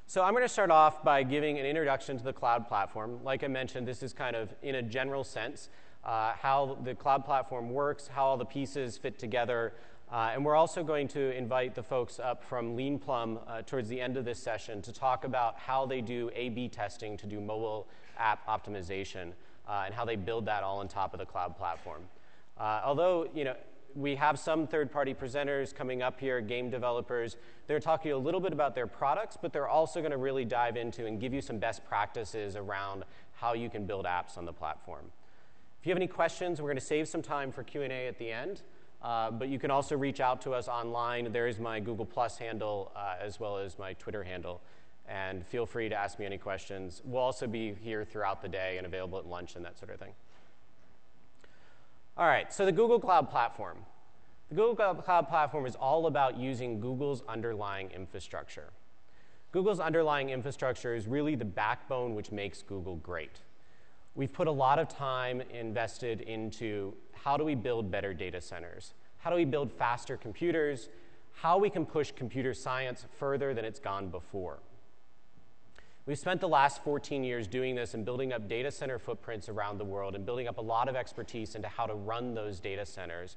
So I'm going to start off by giving an introduction to the cloud platform. Like I mentioned, this is kind of, in a general sense, how the cloud platform works, how all the pieces fit together. And we're also going to invite the folks up from Leanplum towards the end of this session to talk about how they do A/B testing to do mobile app optimization and how they build that all on top of the cloud platform. Although, we have some third-party presenters coming up here, game developers. They're talking a little bit about their products, but they're also going to really dive into and give you some best practices around how you can build apps on the platform. If you have any questions, we're going to save some time for Q&A at the end. But you can also reach out to us online. There is my Google Plus handle as well as my Twitter handle. And feel free to ask me any questions. We'll also be here throughout the day and available at lunch and that sort of thing. All right, so the Google Cloud Platform. The Google Cloud Platform is all about using Google's underlying infrastructure. Google's underlying infrastructure is really the backbone which makes Google great. We've put a lot of time invested into how do we build better data centers, how do we build faster computers, how we can push computer science further than it's gone before. We've spent the last 14 years doing this and building up data center footprints around the world and building up a lot of expertise into how to run those data centers.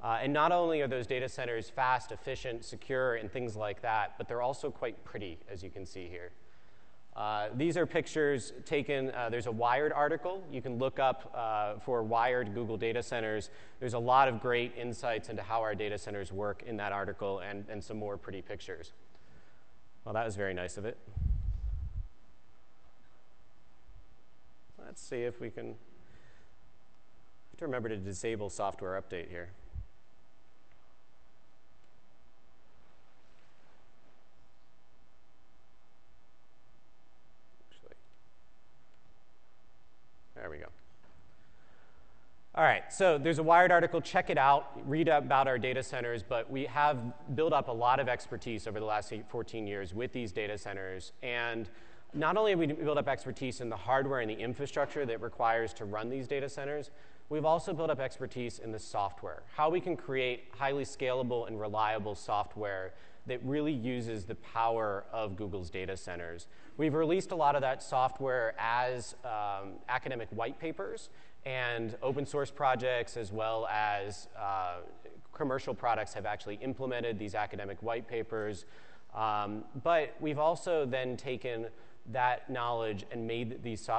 And not only are those data centers fast, efficient, secure, and things like that, but they're also quite pretty, as you can see here. These are pictures taken, there's a Wired article. You can look up for Wired Google data centers. There's a lot of great insights into how our data centers work in that article and some more pretty pictures. Well, that was very nice of it. Let's see if we can, I have to remember to disable software update here. There we go. All right, so there's a Wired article. Check it out. Read about our data centers. But we have built up a lot of expertise over the last 14 years with these data centers. And not only have we built up expertise in the hardware and the infrastructure that it requires to run these data centers, we've also built up expertise in the software, how we can create highly scalable and reliable software that really uses the power of Google's data centers. We've released a lot of that software as academic white papers and open source projects, as well as commercial products have actually implemented these academic white papers. But we've also then taken that knowledge and made this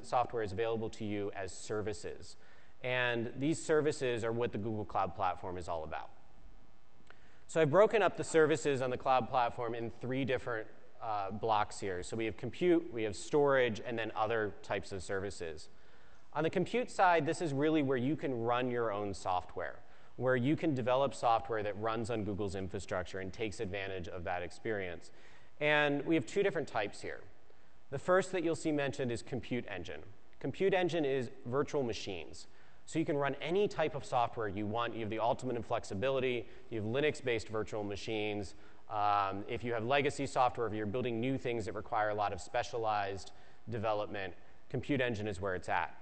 software is available to you as services. And these services are what the Google Cloud Platform is all about. So I've broken up the services on the cloud platform in three different blocks here. So we have compute, we have storage, and then other types of services. On the compute side, this is really where you can run your own software, where you can develop software that runs on Google's infrastructure and takes advantage of that experience. And we have two different types here. The first that you'll see mentioned is Compute Engine. Compute Engine is virtual machines. So you can run any type of software you want. You have the ultimate in flexibility. You have Linux-based virtual machines. If you have legacy software, if you're building new things that require a lot of specialized development, Compute Engine is where it's at.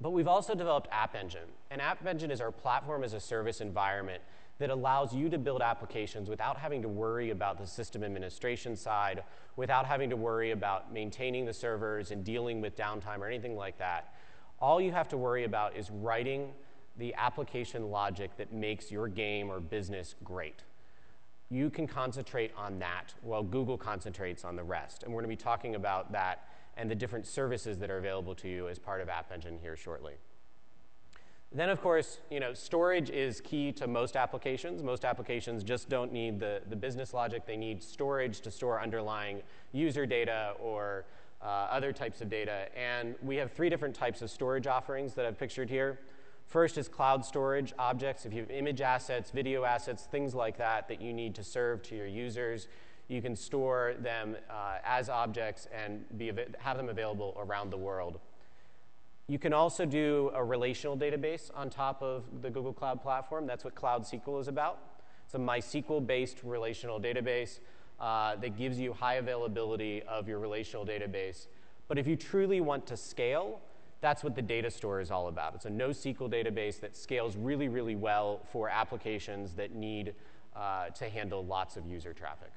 But we've also developed App Engine. And App Engine is our platform as a service environment that allows you to build applications without having to worry about the system administration side, without having to worry about maintaining the servers and dealing with downtime or anything like that. All you have to worry about is writing the application logic that makes your game or business great. You can concentrate on that while Google concentrates on the rest. And we're going to be talking about that and the different services that are available to you as part of App Engine here shortly. Then, of course, storage is key to most applications. Most applications just don't need the business logic. They need storage to store underlying user data or other types of data. And we have three different types of storage offerings that I've pictured here. First is cloud storage objects. If you have image assets, video assets, things like that that you need to serve to your users, you can store them as objects and have them available around the world. You can also do a relational database on top of the Google Cloud Platform. That's what Cloud SQL is about. It's a MySQL-based relational database that gives you high availability of your relational database. But if you truly want to scale, that's what the data store is all about. It's a NoSQL database that scales really, really well for applications that need to handle lots of user traffic.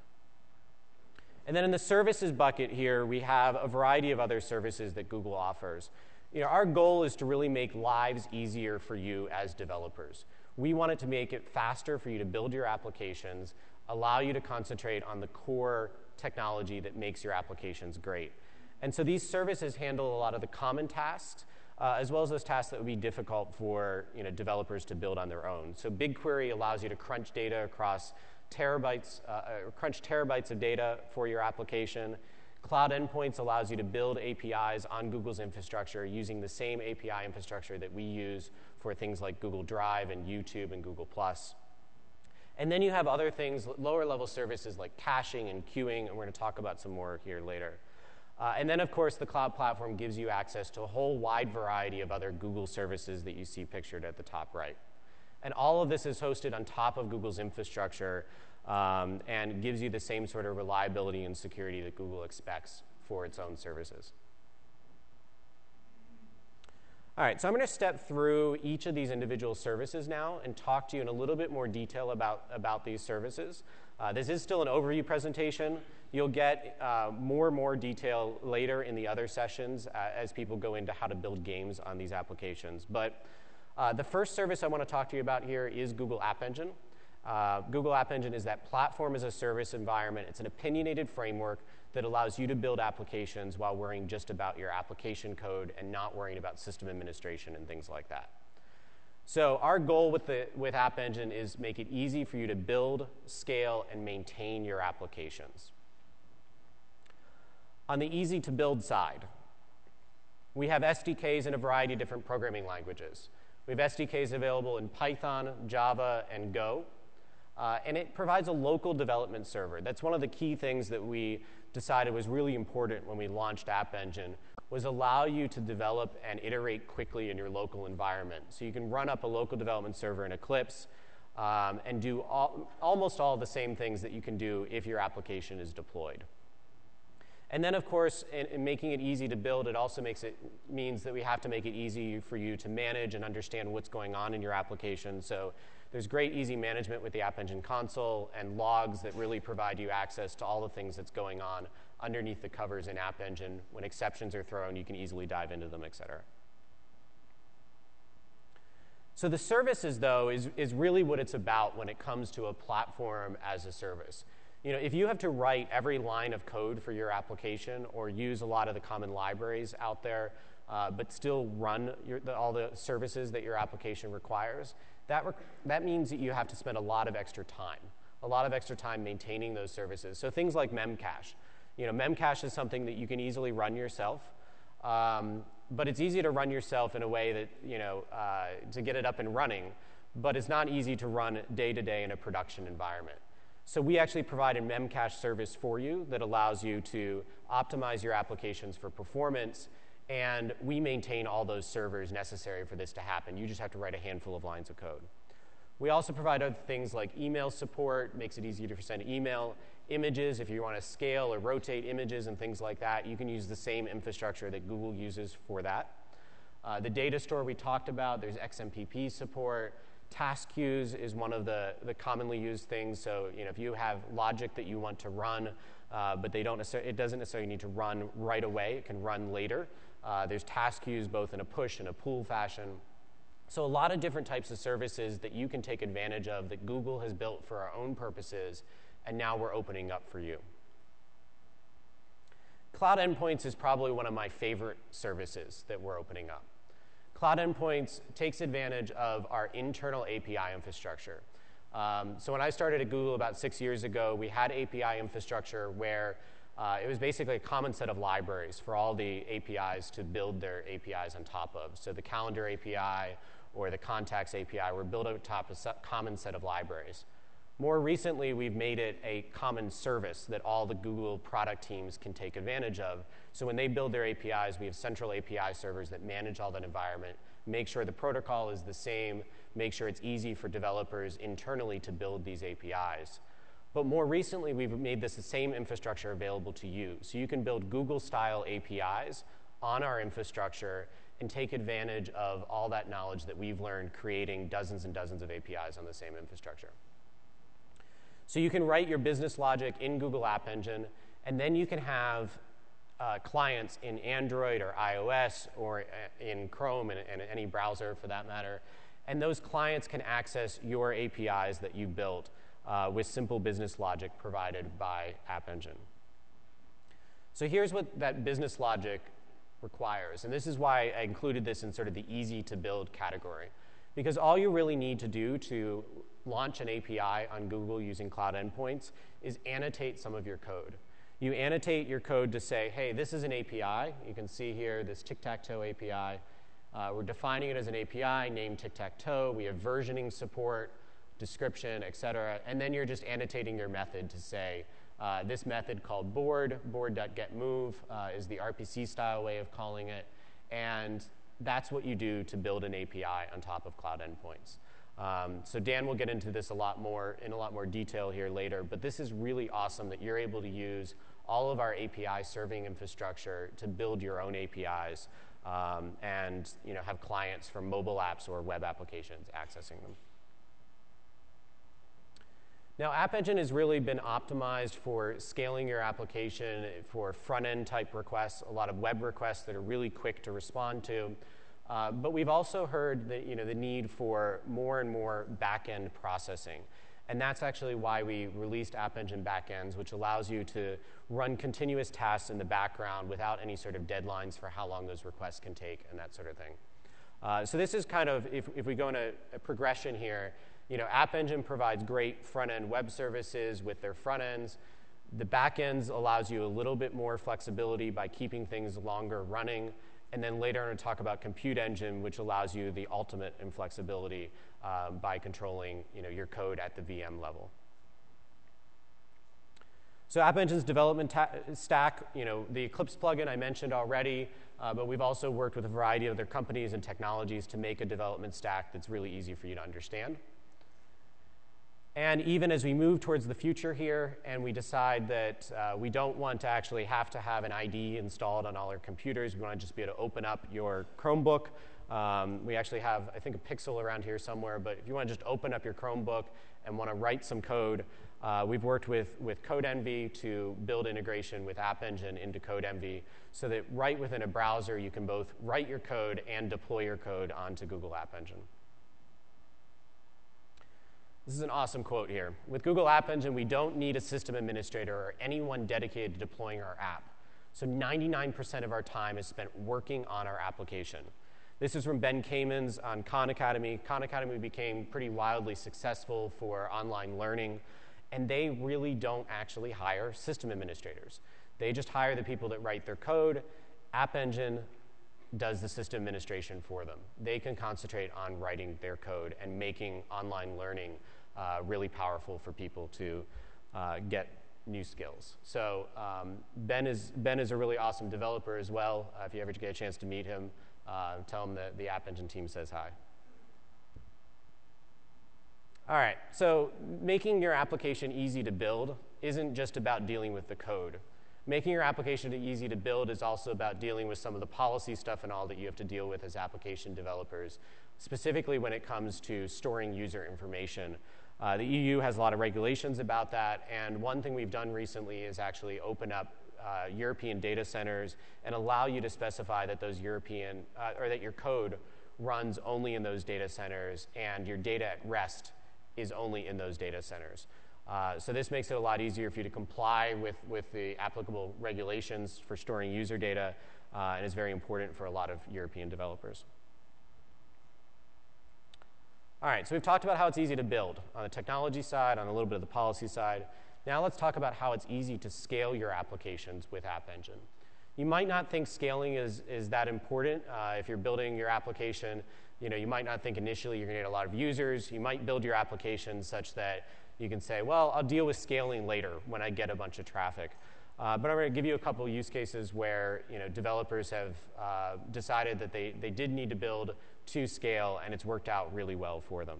And then in the services bucket here, we have a variety of other services that Google offers. Our goal is to really make lives easier for you as developers. We want it to make it faster for you to build your applications, allow you to concentrate on the core technology that makes your applications great. And so these services handle a lot of the common tasks, as well as those tasks that would be difficult for developers to build on their own. So BigQuery allows you to crunch data across terabytes, crunch terabytes of data for your application. Cloud Endpoints allows you to build APIs on Google's infrastructure using the same API infrastructure that we use for things like Google Drive and YouTube and Google+. And then you have other things, lower-level services like caching and queuing, and we're going to talk about some more here later. And then, of course, the cloud platform gives you access to a whole wide variety of other Google services that you see pictured at the top right. And all of this is hosted on top of Google's infrastructure and gives you the same sort of reliability and security that Google expects for its own services. All right, so I'm going to step through each of these individual services now and talk to you in a little bit more detail about these services. This is still an overview presentation. You'll get more and more detail later in the other sessions as people go into how to build games on these applications. But the first service I want to talk to you about here is Google App Engine. Google App Engine is that platform as a service environment. It's an opinionated framework that allows you to build applications while worrying just about your application code and not worrying about system administration and things like that. So our goal with App Engine is make it easy for you to build, scale, and maintain your applications. On the easy-to-build side, we have SDKs in a variety of different programming languages. We have SDKs available in Python, Java, and Go. And it provides a local development server. That's one of the key things that we decided was really important when we launched App Engine, was allow you to develop and iterate quickly in your local environment. So you can run up a local development server in Eclipse and do almost all the same things that you can do if your application is deployed. And then, of course, in making it easy to build, it also means that we have to make it easy for you to manage and understand what's going on in your application. So there's great easy management with the App Engine console and logs that really provide you access to all the things that's going on underneath the covers in App Engine. When exceptions are thrown, you can easily dive into them, et cetera. So the services, though, is really what it's about when it comes to a platform as a service. If you have to write every line of code for your application or use a lot of the common libraries out there, but still run all the services that your application requires, that means that you have to spend a lot of extra time maintaining those services. So things like Memcache. Memcache is something that you can easily run yourself, but it's easy to run yourself in a way that, to get it up and running, but it's not easy to run day-to-day in a production environment. So we actually provide a Memcache service for you that allows you to optimize your applications for performance, and we maintain all those servers necessary for this to happen. You just have to write a handful of lines of code. We also provide other things like email support, makes it easier to send email, images, if you want to scale or rotate images and things like that. You can use the same infrastructure that Google uses for that. The data store we talked about, there's XMPP support. Task queues is one of the commonly used things. So if you have logic that you want to run, but it doesn't necessarily need to run right away. It can run later. There's task queues both in a push and a pull fashion. So a lot of different types of services that you can take advantage of that Google has built for our own purposes, and now we're opening up for you. Cloud Endpoints is probably one of my favorite services that we're opening up. Cloud Endpoints takes advantage of our internal API infrastructure. So when I started at Google about 6 years ago, we had API infrastructure where it was basically a common set of libraries for all the APIs to build their APIs on top of. So the Calendar API or the Contacts API were built on top of a common set of libraries. More recently, we've made it a common service that all the Google product teams can take advantage of. So when they build their APIs, we have central API servers that manage all that environment, make sure the protocol is the same, make sure it's easy for developers internally to build these APIs. But more recently, we've made this the same infrastructure available to you. So you can build Google-style APIs on our infrastructure and take advantage of all that knowledge that we've learned creating dozens and dozens of APIs on the same infrastructure. So you can write your business logic in Google App Engine, And then you can have clients in Android or iOS or in Chrome and any browser for that matter. And those clients can access your APIs that you built with simple business logic provided by App Engine. So here's what that business logic requires. And this is why I included this in sort of the easy to build category. Because all you really need to do to launch an API on Google using Cloud Endpoints is annotate some of your code. You annotate your code to say, hey, this is an API. You can see here this tic-tac-toe API. We're defining it as an API, named tic-tac-toe. We have versioning support, description, et cetera. And then you're just annotating your method to say, this method called board.getMove is the RPC-style way of calling it. And that's what you do to build an API on top of Cloud Endpoints. So Dan will get into this in a lot more detail here later. But this is really awesome that you're able to use all of our API serving infrastructure to build your own APIs and have clients from mobile apps or web applications accessing them. Now, App Engine has really been optimized for scaling your application for front-end type requests, a lot of web requests that are really quick to respond to. But we've also heard that, the need for more and more back-end processing. And that's actually why we released App Engine Backends, which allows you to run continuous tasks in the background without any sort of deadlines for how long those requests can take and that sort of thing. So this is kind of, if we go in a progression here, App Engine provides great front-end web services with their front ends. The backends allows you a little bit more flexibility by keeping things longer running. And then later on, we'll talk about Compute Engine, which allows you the ultimate in flexibility by controlling your code at the VM level. So App Engine's development stack, the Eclipse plugin I mentioned already, but we've also worked with a variety of other companies and technologies to make a development stack that's really easy for you to understand. And even as we move towards the future here and we decide that we don't want to actually have to have an ID installed on all our computers, we want to just be able to open up your Chromebook. We actually have, I think, a Pixel around here somewhere, but if you want to just open up your Chromebook and want to write some code, we've worked with CodeEnvy to build integration with App Engine into CodeEnvy so that right within a browser you can both write your code and deploy your code onto Google App Engine. This is an awesome quote here. With Google App Engine, we don't need a system administrator or anyone dedicated to deploying our app. So 99% of our time is spent working on our application. This is from Ben Kamens on Khan Academy. Khan Academy became pretty wildly successful for online learning, and they really don't actually hire system administrators. They just hire the people that write their code. App Engine does the system administration for them. They can concentrate on writing their code and making online learning really powerful for people to get new skills. So Ben is a really awesome developer as well. If you ever get a chance to meet him, tell him that the App Engine team says hi. All right, so making your application easy to build isn't just about dealing with the code. Making your application easy to build is also about dealing with some of the policy stuff and all that you have to deal with as application developers, specifically when it comes to storing user information. The EU has a lot of regulations about that, and one thing we've done recently is actually open up European data centers and allow you to specify that those that your code runs only in those data centers and your data at rest is only in those data centers. So this makes it a lot easier for you to comply with the applicable regulations for storing user data and is very important for a lot of European developers. All right, so we've talked about how it's easy to build on the technology side, on a little bit of the policy side. Now let's talk about how it's easy to scale your applications with App Engine. You might not think scaling is that important. If you're building your application, you might not think initially you're going to get a lot of users. You might build your application such that you can say, well, I'll deal with scaling later when I get a bunch of traffic. But I'm going to give you a couple of use cases where developers have decided that they did need to build to scale, and it's worked out really well for them.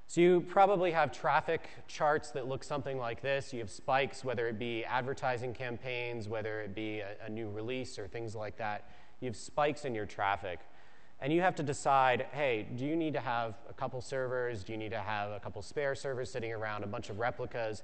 So you probably have traffic charts that look something like this. You have spikes, whether it be advertising campaigns, whether it be a new release or things like that. You have spikes in your traffic. And you have to decide, hey, do you need to have a couple servers? Do you need to have a couple spare servers sitting around, a bunch of replicas?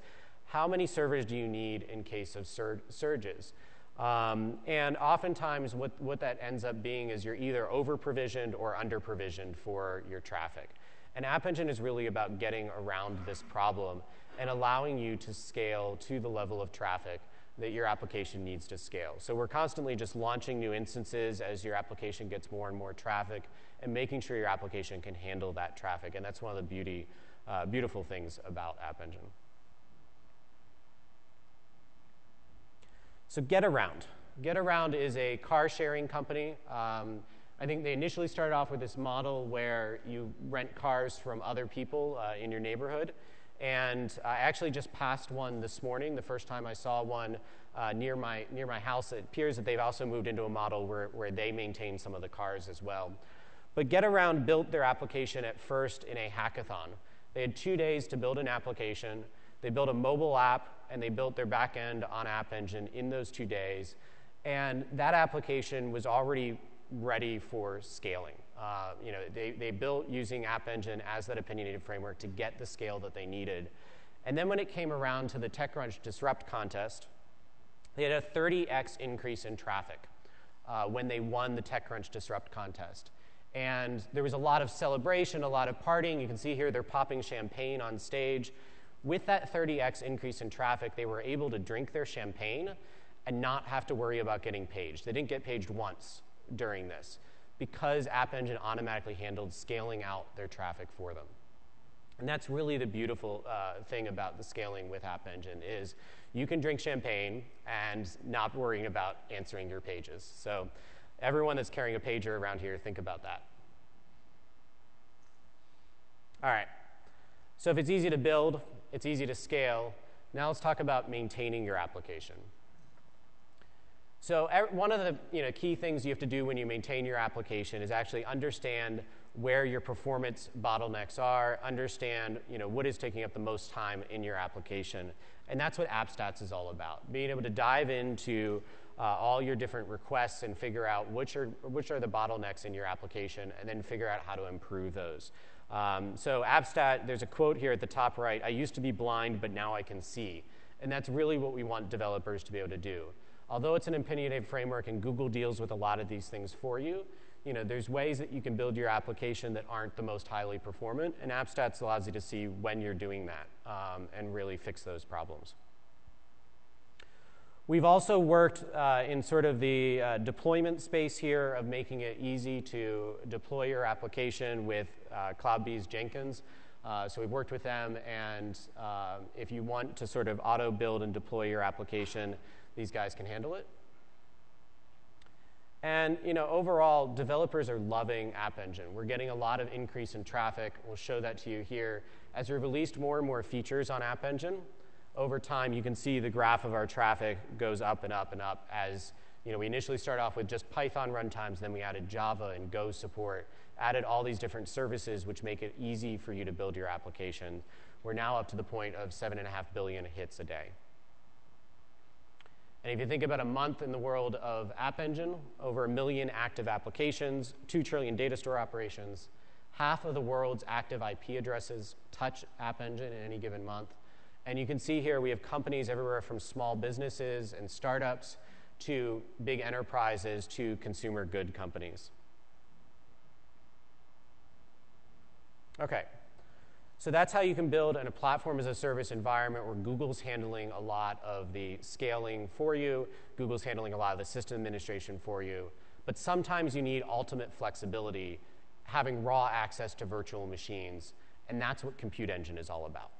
how many servers do you need in case of surges? And oftentimes what that ends up being is you're either over-provisioned or under-provisioned for your traffic. And App Engine is really about getting around this problem and allowing you to scale to the level of traffic that your application needs to scale. So we're constantly just launching new instances as your application gets more and more traffic and making sure your application can handle that traffic. And that's one of the beautiful things about App Engine. So GetAround. GetAround is a car-sharing company. I think they initially started off with this model where you rent cars from other people in your neighborhood. And I actually just passed one this morning, the first time I saw one near my house. It appears that they've also moved into a model where they maintain some of the cars as well. But GetAround built their application at first in a hackathon. They had 2 days to build an application. They built a mobile app, and they built their back end on App Engine in those 2 days. And that application was already ready for scaling. They built using App Engine as that opinionated framework to get the scale that they needed. And then when it came around to the TechCrunch Disrupt contest, they had a 30x increase in traffic when they won the TechCrunch Disrupt contest. And there was a lot of celebration, a lot of partying. You can see here they're popping champagne on stage. With that 30x increase in traffic, they were able to drink their champagne and not have to worry about getting paged. They didn't get paged once during this because App Engine automatically handled scaling out their traffic for them. And that's really the beautiful thing about the scaling with App Engine is you can drink champagne and not worrying about answering your pages. So everyone that's carrying a pager around here, think about that. All right. So if it's easy to build, it's easy to scale. Now let's talk about maintaining your application. So one of the key things you have to do when you maintain your application is actually understand where your performance bottlenecks are, understand what is taking up the most time in your application. And that's what AppStats is all about, being able to dive into all your different requests and figure out which are the bottlenecks in your application and then figure out how to improve those. So AppStat, there's a quote here at the top right, "I used to be blind, but now I can see." And that's really what we want developers to be able to do. Although it's an opinionated framework and Google deals with a lot of these things for you, there's ways that you can build your application that aren't the most highly performant, and AppStats allows you to see when you're doing that and really fix those problems. We've also worked in sort of the deployment space here of making it easy to deploy your application with CloudBees Jenkins. So we've worked with them, and if you want to sort of auto-build and deploy your application, these guys can handle it. And overall, developers are loving App Engine. We're getting a lot of increase in traffic. We'll show that to you here. As we've released more and more features on App Engine, over time you can see the graph of our traffic goes up and up and up as we initially started off with just Python runtimes, then we added Java and Go support, added all these different services which make it easy for you to build your application. We're now up to the point of 7.5 billion hits a day. And if you think about a month in the world of App Engine, over 1 million active applications, 2 trillion data store operations, half of the world's active IP addresses touch App Engine in any given month. And you can see here we have companies everywhere from small businesses and startups to big enterprises to consumer good companies. Okay. So that's how you can build in a platform as a service environment where Google's handling a lot of the scaling for you, Google's handling a lot of the system administration for you, but sometimes you need ultimate flexibility, having raw access to virtual machines, and that's what Compute Engine is all about.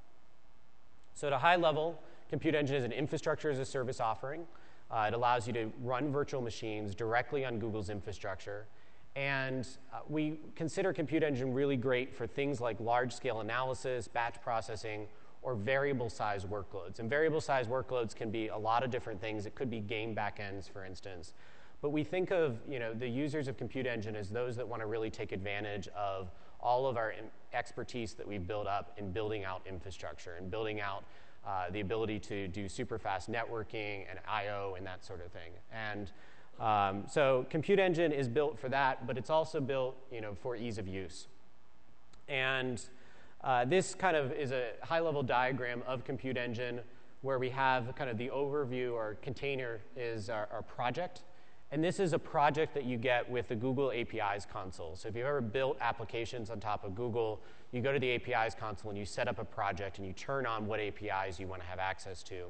So at a high level, Compute Engine is an infrastructure as a service offering. It allows you to run virtual machines directly on Google's infrastructure. And we consider Compute Engine really great for things like large-scale analysis, batch processing, or variable-size workloads. And variable-size workloads can be a lot of different things. It could be game backends, for instance. But we think of the users of Compute Engine as those that want to really take advantage of all of our expertise that we've built up in building out infrastructure and building out the ability to do super fast networking and I/O and that sort of thing. And so Compute Engine is built for that, but it's also built for ease of use. And this kind of is a high-level diagram of Compute Engine. where we have kind of the overview or container is our project. And this is a project that you get with the Google APIs console. So if you've ever built applications on top of Google, you go to the APIs console and you set up a project and you turn on what APIs you want to have access to.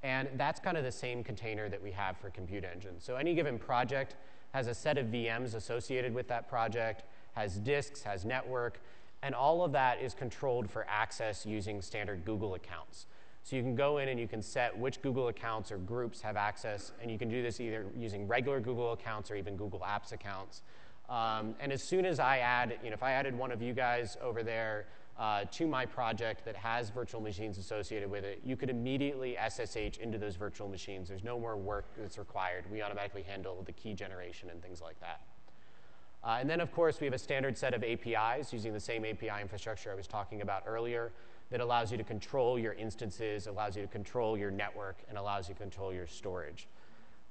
And that's kind of the same container that we have for Compute Engine. So any given project has a set of VMs associated with that project, has disks, has network, and all of that is controlled for access using standard Google accounts. So you can go in and you can set which Google accounts or groups have access, and you can do this either using regular Google accounts or even Google Apps accounts. And as soon as I add, if I added one of you guys over there to my project that has virtual machines associated with it, you could immediately SSH into those virtual machines. There's no more work that's required. We automatically handle the key generation and things like that. And then, of course, we have a standard set of APIs using the same API infrastructure I was talking about earlier that allows you to control your instances, allows you to control your network, and allows you to control your storage.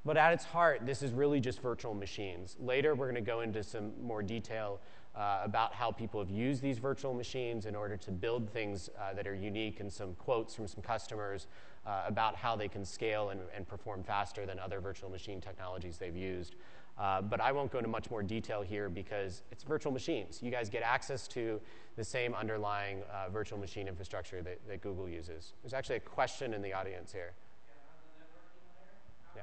But at its heart, this is really just virtual machines. Later, we're going to go into some more detail about how people have used these virtual machines in order to build things that are unique, and some quotes from some customers about how they can scale and perform faster than other virtual machine technologies they've used. But I won't go into much more detail here because it's virtual machines. You guys get access to the same underlying virtual machine infrastructure that Google uses. There's actually a question in the audience here. Yeah.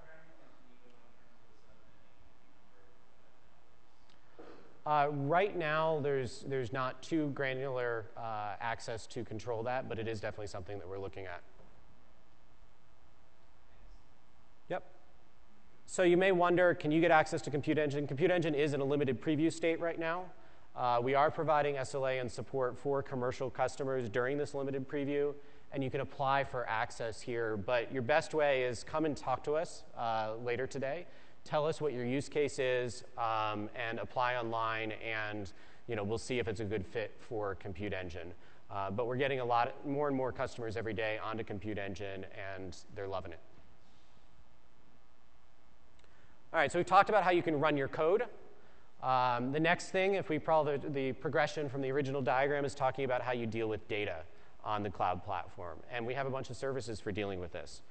Right now, there's not too granular access to control that, but it is definitely something that we're looking at. Yep. So you may wonder, can you get access to Compute Engine? Compute Engine is in a limited preview state right now. We are providing SLA and support for commercial customers during this limited preview, and you can apply for access here. But your best way is come and talk to us later today. Tell us what your use case is, and apply online, and we'll see if it's a good fit for Compute Engine. But we're getting more and more customers every day onto Compute Engine, and they're loving it. All right, so we talked about how you can run your code. The next thing, if we follow the progression from the original diagram, is talking about how you deal with data on the cloud platform. And we have a bunch of services for dealing with this.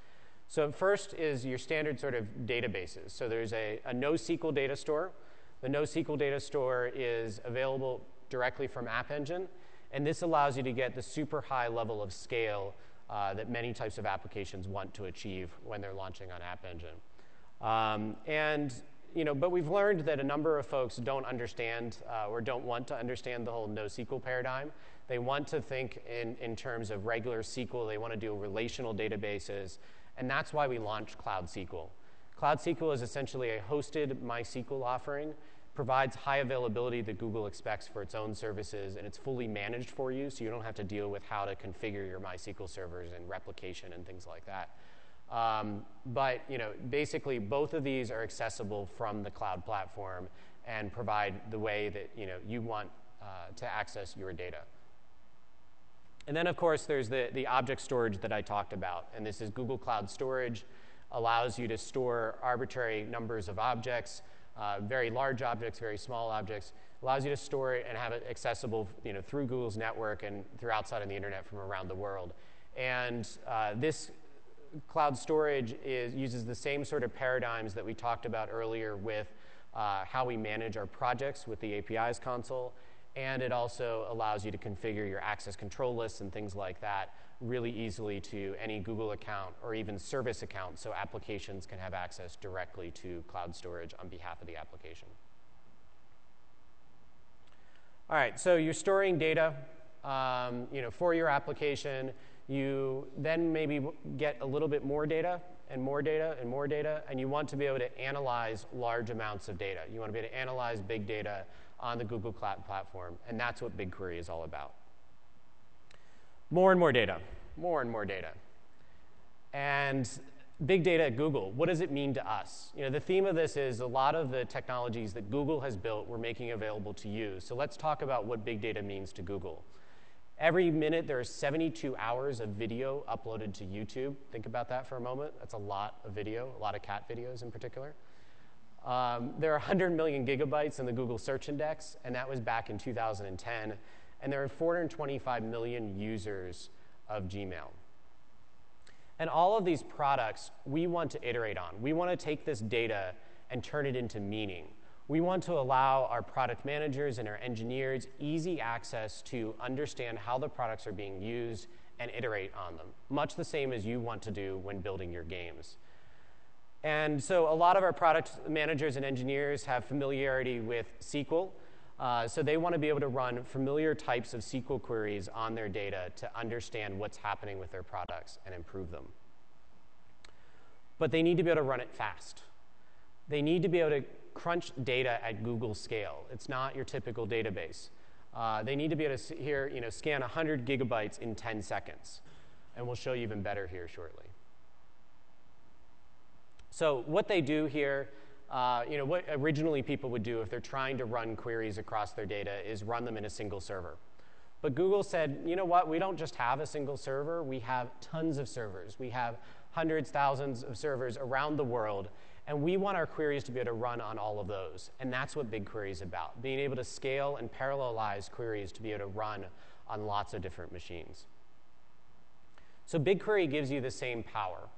So first is your standard sort of databases. So there's a NoSQL data store. The NoSQL data store is available directly from App Engine. And this allows you to get the super high level of scale that many types of applications want to achieve when they're launching on App Engine. But we've learned that a number of folks don't understand or don't want to understand the whole NoSQL paradigm. They want to think in terms of regular SQL. They want to do relational databases, and that's why we launched Cloud SQL. Cloud SQL is essentially a hosted MySQL offering, provides high availability that Google expects for its own services, and it's fully managed for you, so you don't have to deal with how to configure your MySQL servers and replication and things like that. But basically, both of these are accessible from the cloud platform and provide the way that you want to access your data. And then, of course, there's the object storage that I talked about. And this is Google Cloud Storage. Allows you to store arbitrary numbers of objects, very large objects, very small objects. Allows you to store it and have it accessible through Google's network and through outside of the internet from around the world. And this cloud storage uses the same sort of paradigms that we talked about earlier with how we manage our projects with the APIs console. And it also allows you to configure your access control lists and things like that really easily to any Google account or even service account, so applications can have access directly to cloud storage on behalf of the application. All right, so you're storing data for your application. You then maybe get a little bit more data and more data and more data, and you want to be able to analyze large amounts of data. You want to be able to analyze big data on the Google Cloud platform, and that's what BigQuery is all about. More and more data, more and more data. And big data at Google, what does it mean to us? The theme of this is a lot of the technologies that Google has built we're making available to you. So let's talk about what big data means to Google. Every minute, there are 72 hours of video uploaded to YouTube. Think about that for a moment. That's a lot of video, a lot of cat videos in particular. There are 100 million gigabytes in the Google Search Index, and that was back in 2010. And there are 425 million users of Gmail. And all of these products we want to iterate on. We want to take this data and turn it into meaning. We want to allow our product managers and our engineers easy access to understand how the products are being used and iterate on them, much the same as you want to do when building your games. And so a lot of our product managers and engineers have familiarity with SQL. So they want to be able to run familiar types of SQL queries on their data to understand what's happening with their products and improve them. But they need to be able to run it fast. They need to be able to crunch data at Google scale. It's not your typical database. They need to be able to scan 100 gigabytes in 10 seconds. And we'll show you even better here shortly. So what they do here, what originally people would do if they're trying to run queries across their data is run them in a single server. But Google said, you know what, we don't just have a single server, we have tons of servers. We have hundreds, thousands of servers around the world, and we want our queries to be able to run on all of those. And that's what BigQuery is about, being able to scale and parallelize queries to be able to run on lots of different machines. So BigQuery gives you the same power.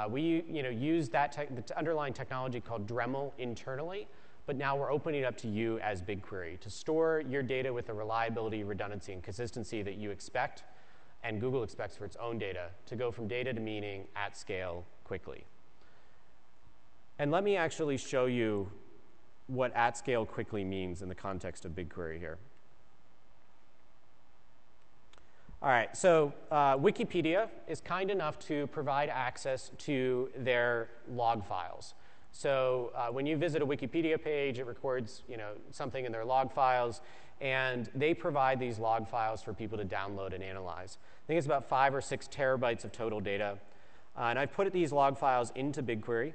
We use the underlying technology called Dremel internally, but now we're opening it up to you as BigQuery to store your data with the reliability, redundancy, and consistency that you expect, and Google expects for its own data, to go from data to meaning at scale quickly. And let me actually show you what at scale quickly means in the context of BigQuery here. All right, so Wikipedia is kind enough to provide access to their log files. So when you visit a Wikipedia page, it records something in their log files, and they provide these log files for people to download and analyze. I think it's about 5 or 6 terabytes of total data. And I've put these log files into BigQuery.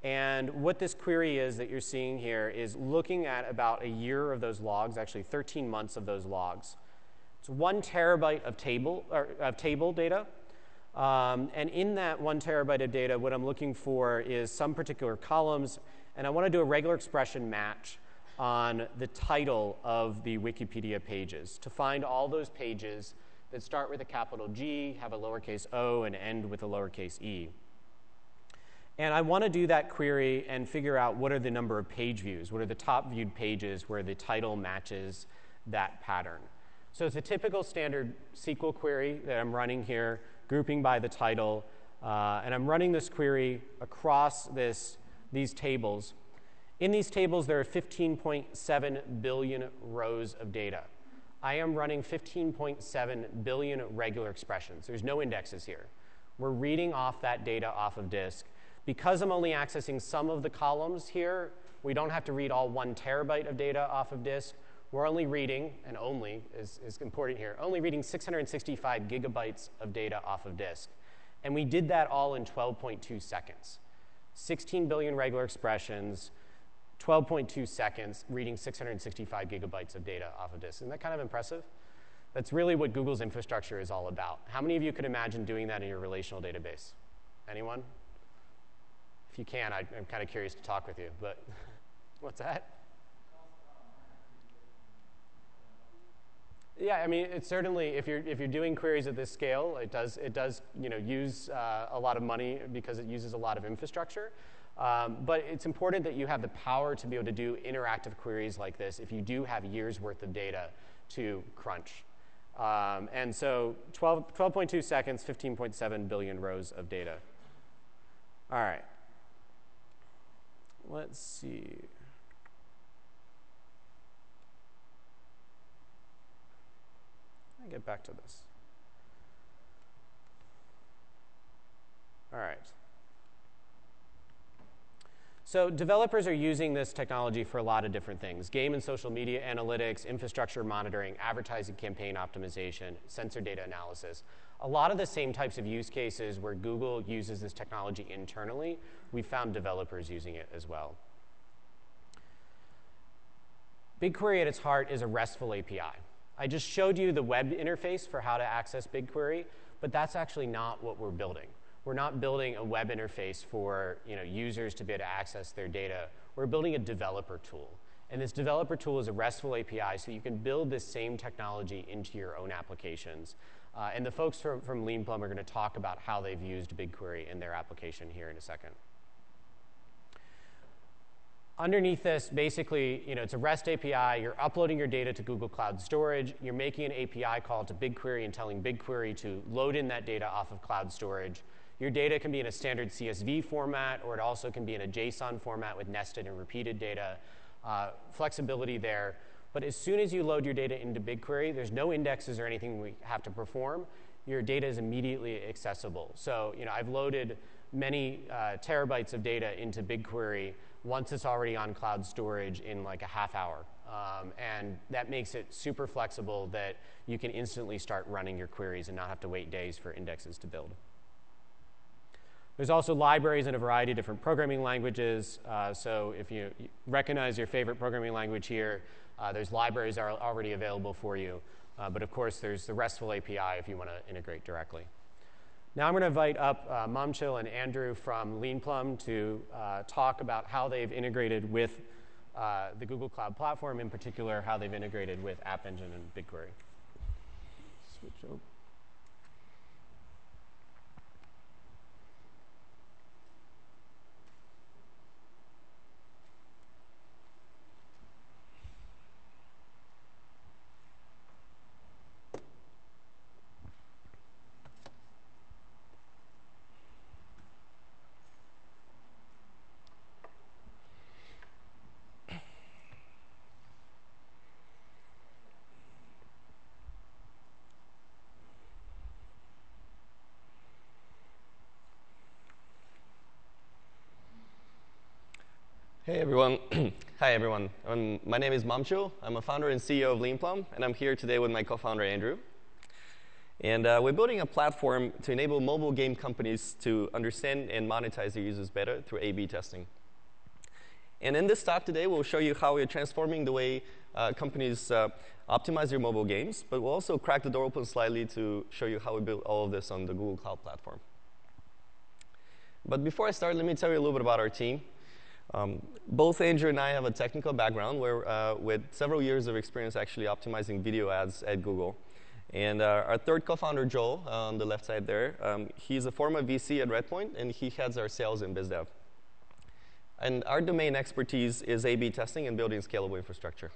And what this query is that you're seeing here is looking at about a year of those logs, actually 13 months of those logs. It's 1 terabyte of table data. And in that 1 terabyte of data, what I'm looking for is some particular columns. And I want to do a regular expression match on the title of the Wikipedia pages to find all those pages that start with a capital G, have a lowercase o, and end with a lowercase e. And I want to do that query and figure out what are the number of page views, what are the top viewed pages where the title matches that pattern. So it's a typical standard SQL query that I'm running here, grouping by the title. And I'm running this query across these tables. In these tables, there are 15.7 billion rows of data. I am running 15.7 billion regular expressions. There's no indexes here. We're reading off that data off of disk. Because I'm only accessing some of the columns here, we don't have to read all 1 terabyte of data off of disk. We're only reading, and only is important here, only reading 665 gigabytes of data off of disk. And we did that all in 12.2 seconds. 16 billion regular expressions, 12.2 seconds, reading 665 gigabytes of data off of disk. Isn't that kind of impressive? That's really what Google's infrastructure is all about. How many of you could imagine doing that in your relational database? Anyone? If you can, I'm kind of curious to talk with you, but what's that? Yeah, I mean, it's certainly, if you're doing queries at this scale, it does use a lot of money because it uses a lot of infrastructure. But it's important that you have the power to be able to do interactive queries like this if you do have years worth of data to crunch. And so 12.2 seconds, 15.7 billion rows of data. All right. Let's see. Let me get back to this. All right. So developers are using this technology for a lot of different things. Game and social media analytics, infrastructure monitoring, advertising campaign optimization, sensor data analysis. A lot of the same types of use cases where Google uses this technology internally, we found developers using it as well. BigQuery at its heart is a RESTful API. I just showed you the web interface for how to access BigQuery, but that's actually not what we're building. We're not building a web interface for users to be able to access their data. We're building a developer tool. And this developer tool is a RESTful API, so you can build this same technology into your own applications. And the folks from Leanplum are going to talk about how they've used BigQuery in their application here in a second. Underneath this, basically, it's a REST API. You're uploading your data to Google Cloud Storage. You're making an API call to BigQuery and telling BigQuery to load in that data off of Cloud Storage. Your data can be in a standard CSV format, or it also can be in a JSON format with nested and repeated data. Flexibility there. But as soon as you load your data into BigQuery, there's no indexes or anything we have to perform. Your data is immediately accessible. So I've loaded many terabytes of data into BigQuery once it's already on cloud storage in like a half hour. And that makes it super flexible that you can instantly start running your queries and not have to wait days for indexes to build. There's also libraries in a variety of different programming languages. So if you recognize your favorite programming language here, there's libraries that are already available for you. But of course, there's the RESTful API if you want to integrate directly. Now I'm going to invite up Momchil and Andrew from Leanplum to talk about how they've integrated with the Google Cloud Platform, in particular, how they've integrated with App Engine and BigQuery. Switch over. Hey everyone. Hi everyone. My name is Momchil. I'm a founder and CEO of Leanplum, and I'm here today with my co-founder Andrew. And we're building a platform to enable mobile game companies to understand and monetize their users better through A/B testing. And in this talk today, we'll show you how we're transforming the way companies optimize their mobile games, but we'll also crack the door open slightly to show you how we built all of this on the Google Cloud Platform. But before I start, let me tell you a little bit about our team. Both Andrew and I have a technical background with several years of experience actually optimizing video ads at Google. And our third co-founder, Joel, on the left side there, he's a former VC at Redpoint, and he heads our sales and biz dev. And our domain expertise is A/B testing and building scalable infrastructure.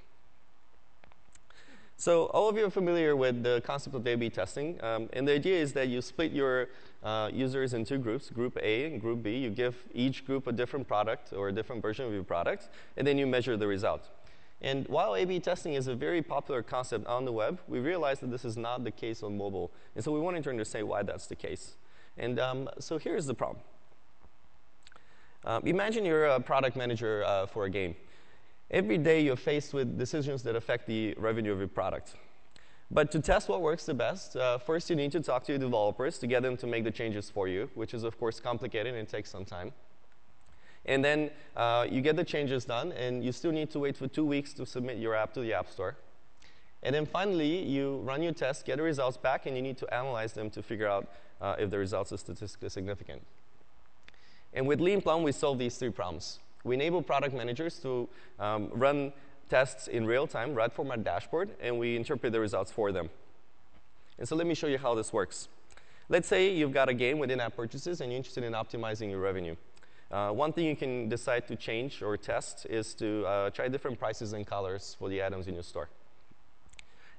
So all of you are familiar with the concept of A/B testing. And the idea is that you split your users in two groups, Group A and Group B. You give each group a different product or a different version of your product, and then you measure the result. And while A/B testing is a very popular concept on the web, we realized that this is not the case on mobile. And so we wanted to understand why that's the case. And so here's the problem. Imagine you're a product manager for a game. Every day you're faced with decisions that affect the revenue of your product. But to test what works the best, first you need to talk to your developers to get them to make the changes for you, which is, of course, complicated and it takes some time. And then you get the changes done, and you still need to wait for 2 weeks to submit your app to the App Store. And then finally, you run your tests, get the results back, and you need to analyze them to figure out if the results are statistically significant. And with Leanplum, we solve these three problems. We enable product managers to run tests in real time right from our dashboard, and we interpret the results for them. And so let me show you how this works. Let's say you've got a game with in-app purchases, and you're interested in optimizing your revenue. One thing you can decide to change or test is to try different prices and colors for the items in your store.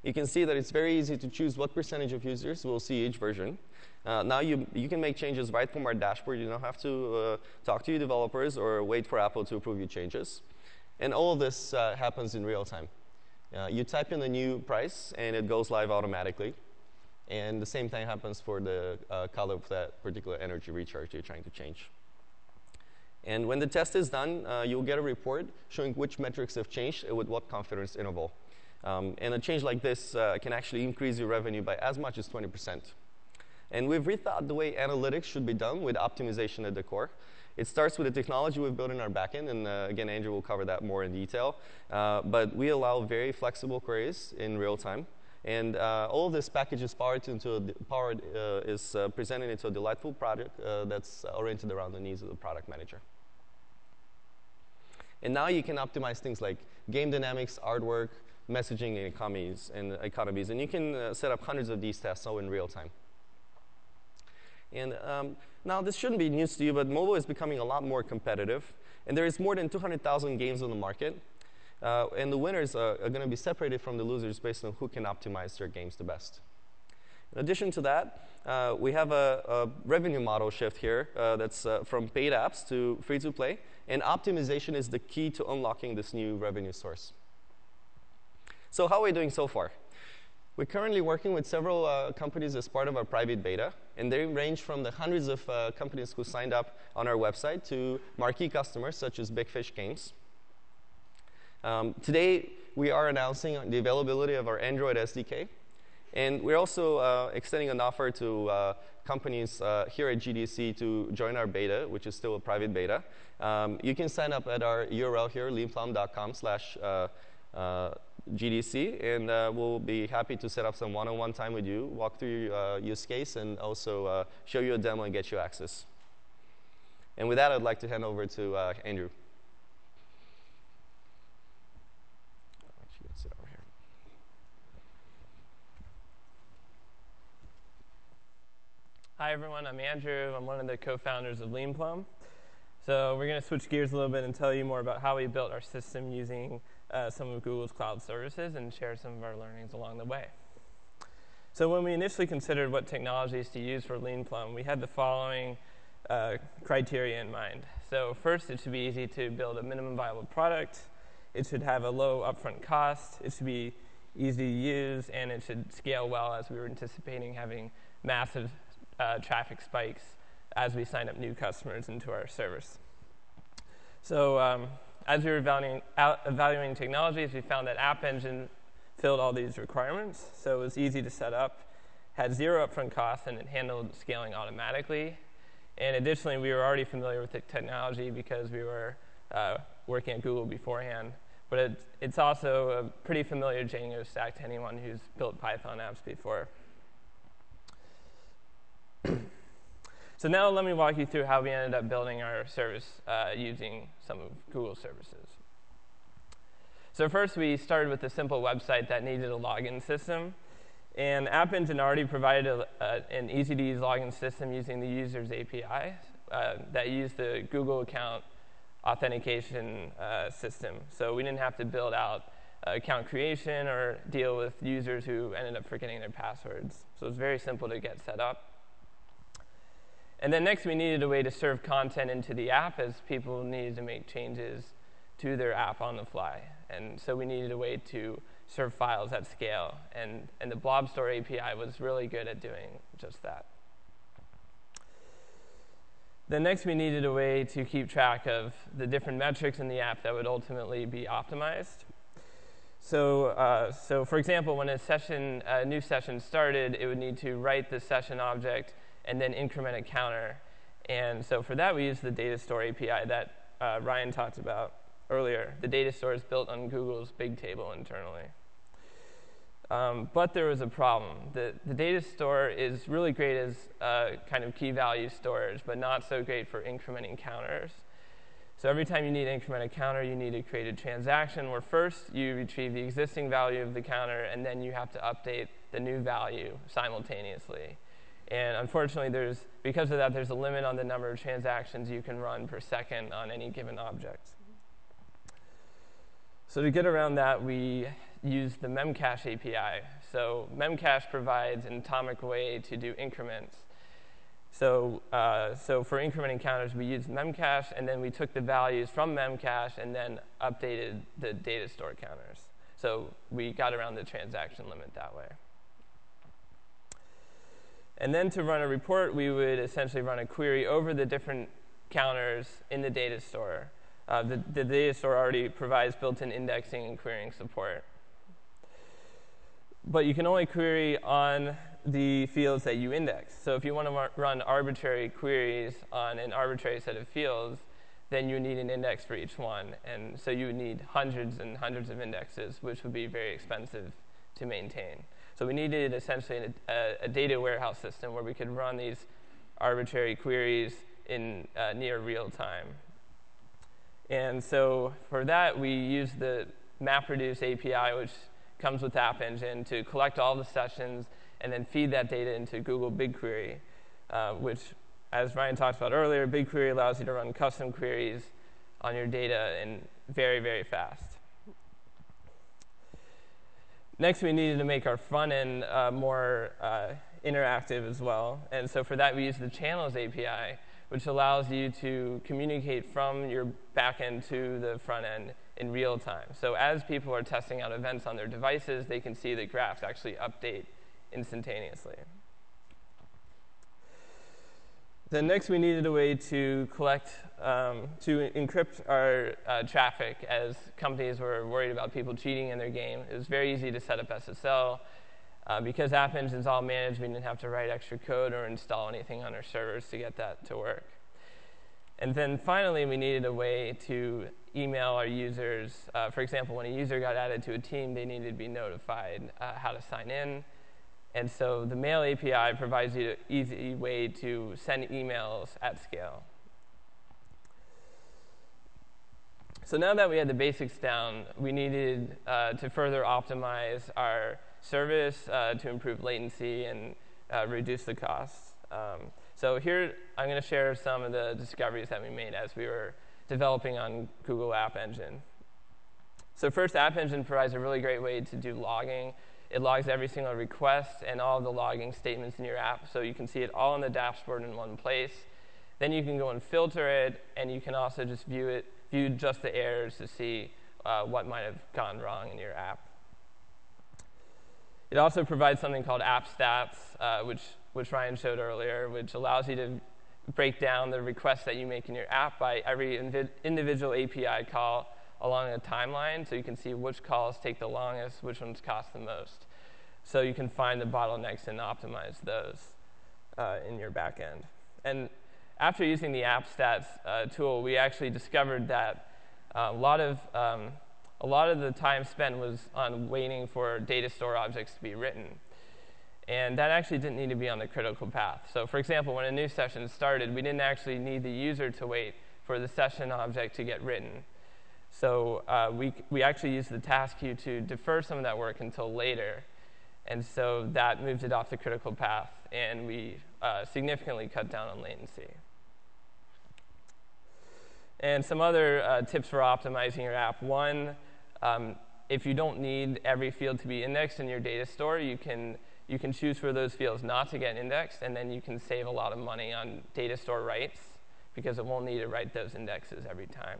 You can see that it's very easy to choose what percentage of users will see each version. Now you can make changes right from our dashboard. You don't have to talk to your developers or wait for Apple to approve your changes. And all of this happens in real time. You type in the new price, and it goes live automatically. And the same thing happens for the color of that particular energy recharge you're trying to change. And when the test is done, you'll get a report showing which metrics have changed and with what confidence interval. And a change like this can actually increase your revenue by as much as 20%. And we've rethought the way analytics should be done with optimization at the core. It starts with the technology we've built in our backend, and again, Andrew will cover that more in detail. But we allow very flexible queries in real time. And all of this package is presented into a delightful product that's oriented around the needs of the product manager. And now you can optimize things like game dynamics, artwork, messaging economies. And you can set up hundreds of these tests all in real time. And now, this shouldn't be news to you, but mobile is becoming a lot more competitive. And there is more than 200,000 games on the market. And the winners are going to be separated from the losers based on who can optimize their games the best. In addition to that, we have a revenue model shift here that's from paid apps to free-to-play. And optimization is the key to unlocking this new revenue source. So how are we doing so far? We're currently working with several companies as part of our private beta. And they range from the hundreds of companies who signed up on our website to marquee customers such as Big Fish Games. Today, we are announcing the availability of our Android SDK. And we're also extending an offer to companies here at GDC to join our beta, which is still a private beta. You can sign up at our URL here, leanplum.com/GDC, and we'll be happy to set up some one-on-one time with you, walk through your use case, and also show you a demo and get you access. And with that, I'd like to hand over to Andrew. Hi, everyone. I'm Andrew. I'm one of the co-founders of Leanplum. So we're going to switch gears a little bit and tell you more about how we built our system using some of Google's cloud services and share some of our learnings along the way. So when we initially considered what technologies to use for Leanplum, we had the following criteria in mind. So first, it should be easy to build a minimum viable product. It should have a low upfront cost. It should be easy to use, and it should scale well, as we were anticipating having massive traffic spikes as we sign up new customers into our service. So as we were evaluating technologies, we found that App Engine filled all these requirements. So it was easy to set up, had zero upfront costs, and it handled scaling automatically. And additionally, we were already familiar with the technology because we were working at Google beforehand. But it's also a pretty familiar Django stack to anyone who's built Python apps before. So now let me walk you through how we ended up building our service using some of Google's services. So first, we started with a simple website that needed a login system. And App Engine already provided an easy-to-use login system using the user's API that used the Google account authentication system. So we didn't have to build out account creation or deal with users who ended up forgetting their passwords. So it was very simple to get set up. And then next, we needed a way to serve content into the app as people needed to make changes to their app on the fly. And so we needed a way to serve files at scale. And the Blob Store API was really good at doing just that. Then next, we needed a way to keep track of the different metrics in the app that would ultimately be optimized. So for example, when a new session started, it would need to write the session object and then increment a counter. And so for that, we used the data store API that Ryan talked about earlier. The data store is built on Google's Bigtable internally. But there was a problem. The data store is really great as kind of key value storage, but not so great for incrementing counters. So every time you need to increment a counter, you need to create a transaction where first you retrieve the existing value of the counter, and then you have to update the new value simultaneously. And unfortunately, because of that, there's a limit on the number of transactions you can run per second on any given object. So to get around that, we use the Memcache API. So Memcache provides an atomic way to do increments. So for incrementing counters, we used Memcache, and then we took the values from Memcache and then updated the data store counters. So we got around the transaction limit that way. And then to run a report, we would essentially run a query over the different counters in the data store. The data store already provides built-in indexing and querying support. But you can only query on the fields that you index. So if you want to run arbitrary queries on an arbitrary set of fields, then you need an index for each one. And so you would need hundreds and hundreds of indexes, which would be very expensive to maintain. So we needed essentially a data warehouse system where we could run these arbitrary queries in near real time. And so for that, we used the MapReduce API, which comes with App Engine to collect all the sessions and then feed that data into Google BigQuery, which, as Ryan talked about earlier, BigQuery allows you to run custom queries on your data and very, very fast. Next, we needed to make our front end more interactive as well. And so for that, we use the Channels API, which allows you to communicate from your backend to the front end in real time. So as people are testing out events on their devices, they can see the graphs actually update instantaneously. Then next, we needed a way to collect, to encrypt our traffic, as companies were worried about people cheating in their game. It was very easy to set up SSL. Because App Engine's all managed, we didn't have to write extra code or install anything on our servers to get that to work. And then finally, we needed a way to email our users. For example, when a user got added to a team, they needed to be notified how to sign in. And so the Mail API provides you an easy way to send emails at scale. So now that we had the basics down, we needed to further optimize our service to improve latency and reduce the costs. So here, I'm going to share some of the discoveries that we made as we were developing on Google App Engine. So first, App Engine provides a really great way to do logging. It logs every single request and all of the logging statements in your app, so you can see it all on the dashboard in one place. Then you can go and filter it, and you can also just view just the errors to see what might have gone wrong in your app. It also provides something called App Stats, which Ryan showed earlier, which allows you to break down the requests that you make in your app by every individual API call along a timeline, so you can see which calls take the longest, which ones cost the most. So you can find the bottlenecks and optimize those in your backend. And after using the App Stats tool, we actually discovered that a lot of the time spent was on waiting for data store objects to be written. And that actually didn't need to be on the critical path. So for example, when a new session started, we didn't actually need the user to wait for the session object to get written. So we actually used the task queue to defer some of that work until later. And so that moved it off the critical path, and we significantly cut down on latency. And some other tips for optimizing your app. One, if you don't need every field to be indexed in your data store, you can choose for those fields not to get indexed, and then you can save a lot of money on data store writes, because it won't need to write those indexes every time.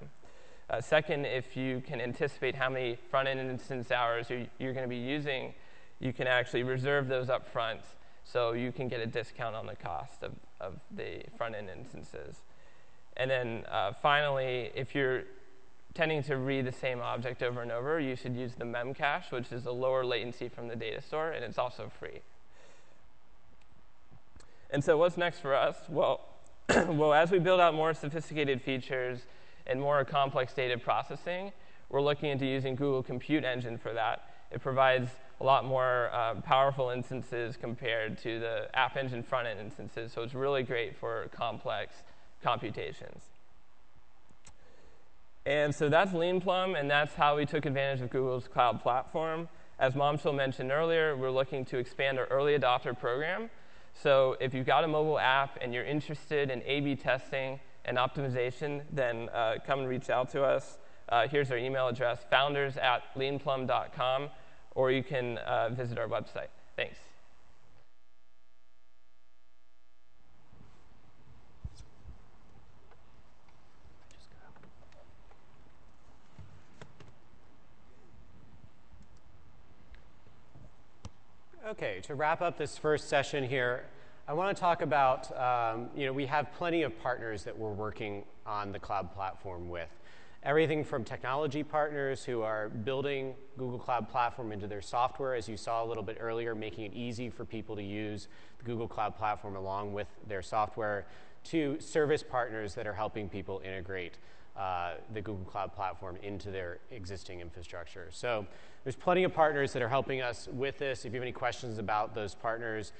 Second, if you can anticipate how many front-end instance hours you're going to be using, you can actually reserve those up front, so you can get a discount on the cost of the front-end instances. And then finally, if you're tending to read the same object over and over, you should use the memcache, which is a lower latency from the data store, and it's also free. And so what's next for us? Well, as we build out more sophisticated features and more complex data processing, we're looking into using Google Compute Engine for that. It provides a lot more powerful instances compared to the App Engine front-end instances, so it's really great for complex computations. And so that's Leanplum, and that's how we took advantage of Google's cloud platform. As Momchil mentioned earlier, we're looking to expand our early adopter program. So if you've got a mobile app and you're interested in A/B testing and optimization, then come and reach out to us. Here's our email address, founders@leanplum.com, or you can visit our website. Thanks. Okay, to wrap up this first session here, I want to talk about, we have plenty of partners that we're working on the cloud platform with. Everything from technology partners who are building Google Cloud Platform into their software, as you saw a little bit earlier, making it easy for people to use the Google Cloud Platform along with their software, to service partners that are helping people integrate the Google Cloud Platform into their existing infrastructure. So there's plenty of partners that are helping us with this. If you have any questions about those partners,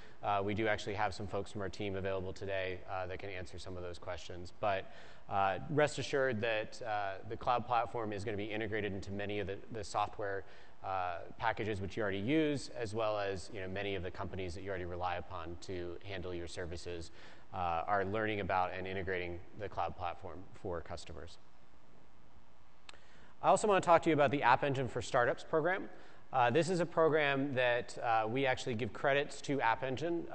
we do actually have some folks from our team available today that can answer some of those questions. But rest assured that the cloud platform is going to be integrated into many of the software packages which you already use, as well as many of the companies that you already rely upon to handle your services are learning about and integrating the cloud platform for customers. I also want to talk to you about the App Engine for Startups program. This is a program that we actually give credits to App Engine,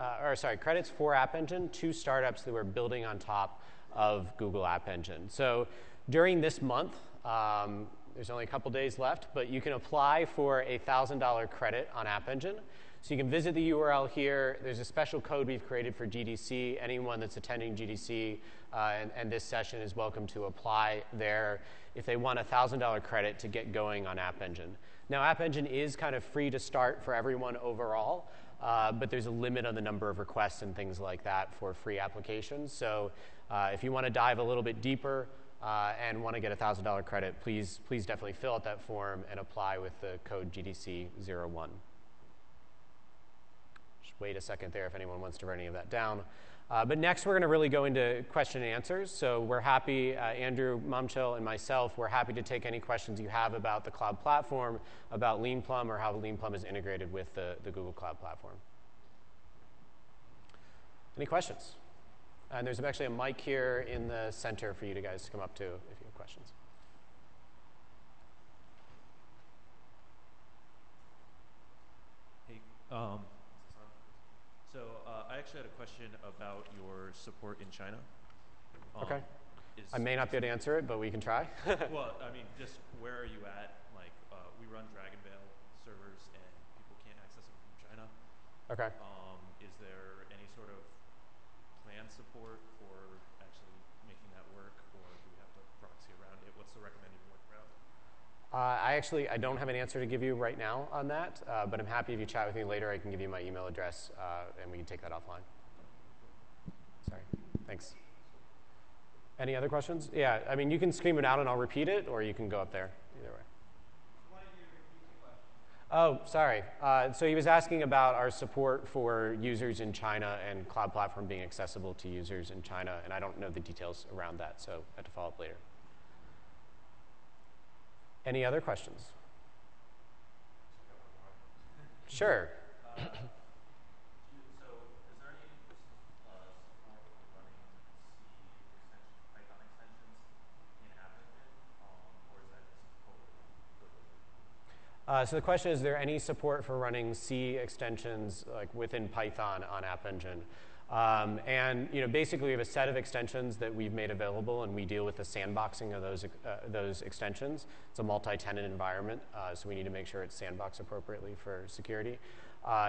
credits for App Engine to startups that we're building on top of Google App Engine. So during this month, there's only a couple days left, but you can apply for a $1,000 credit on App Engine. So you can visit the URL here. There's a special code we've created for GDC. Anyone that's attending GDC and this session is welcome to apply there if they want a $1,000 credit to get going on App Engine. Now, App Engine is kind of free to start for everyone overall, but there's a limit on the number of requests and things like that for free applications. So if you want to dive a little bit deeper and want to get a $1,000 credit, please definitely fill out that form and apply with the code GDC01. Just wait a second there if anyone wants to write any of that down. But next, we're going to really go into question and answers. So we're happy, Andrew, Momchil, and myself, we're happy to take any questions you have about the cloud platform, about Leanplum, or how Leanplum is integrated with the Google Cloud Platform. Any questions? And there's actually a mic here in the center for you guys to come up to if you have questions. Hey, so I actually had a question about your support in China. Okay. I may not be able to answer it, but we can try. Well, I mean, just where are you at? Like, we run Dragonvale servers, and people can't access them from China. Okay. Is there any sort of planned support for actually making that work, or do we have to proxy around it? What's the recommended workaround? I don't have an answer to give you right now on that, but I'm happy if you chat with me later. I can give you my email address, and we can take that offline. Sorry. Thanks. Any other questions? Yeah, I mean, you can scream it out, and I'll repeat it, or you can go up there. Either way. Why don't you repeat the question? Oh, sorry. So he was asking about our support for users in China and Cloud Platform being accessible to users in China, and I don't know the details around that, so I have to follow up later. Any other questions? Sure. So, is there any support for running C extensions, Python extensions in App Engine, or is that just totally? So the question is there any support for running C extensions like within Python on App Engine? And basically, we have a set of extensions that we've made available, and we deal with the sandboxing of those extensions. It's a multi-tenant environment, so we need to make sure it's sandboxed appropriately for security.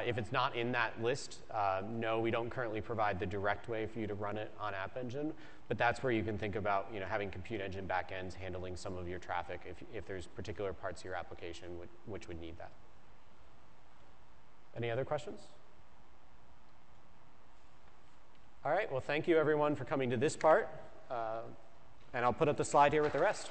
If it's not in that list, no, we don't currently provide the direct way for you to run it on App Engine, but that's where you can think about having compute engine backends handling some of your traffic if there's particular parts of your application which would need that. Any other questions? All right, well, thank you, everyone, for coming to this part. And I'll put up the slide here with the rest.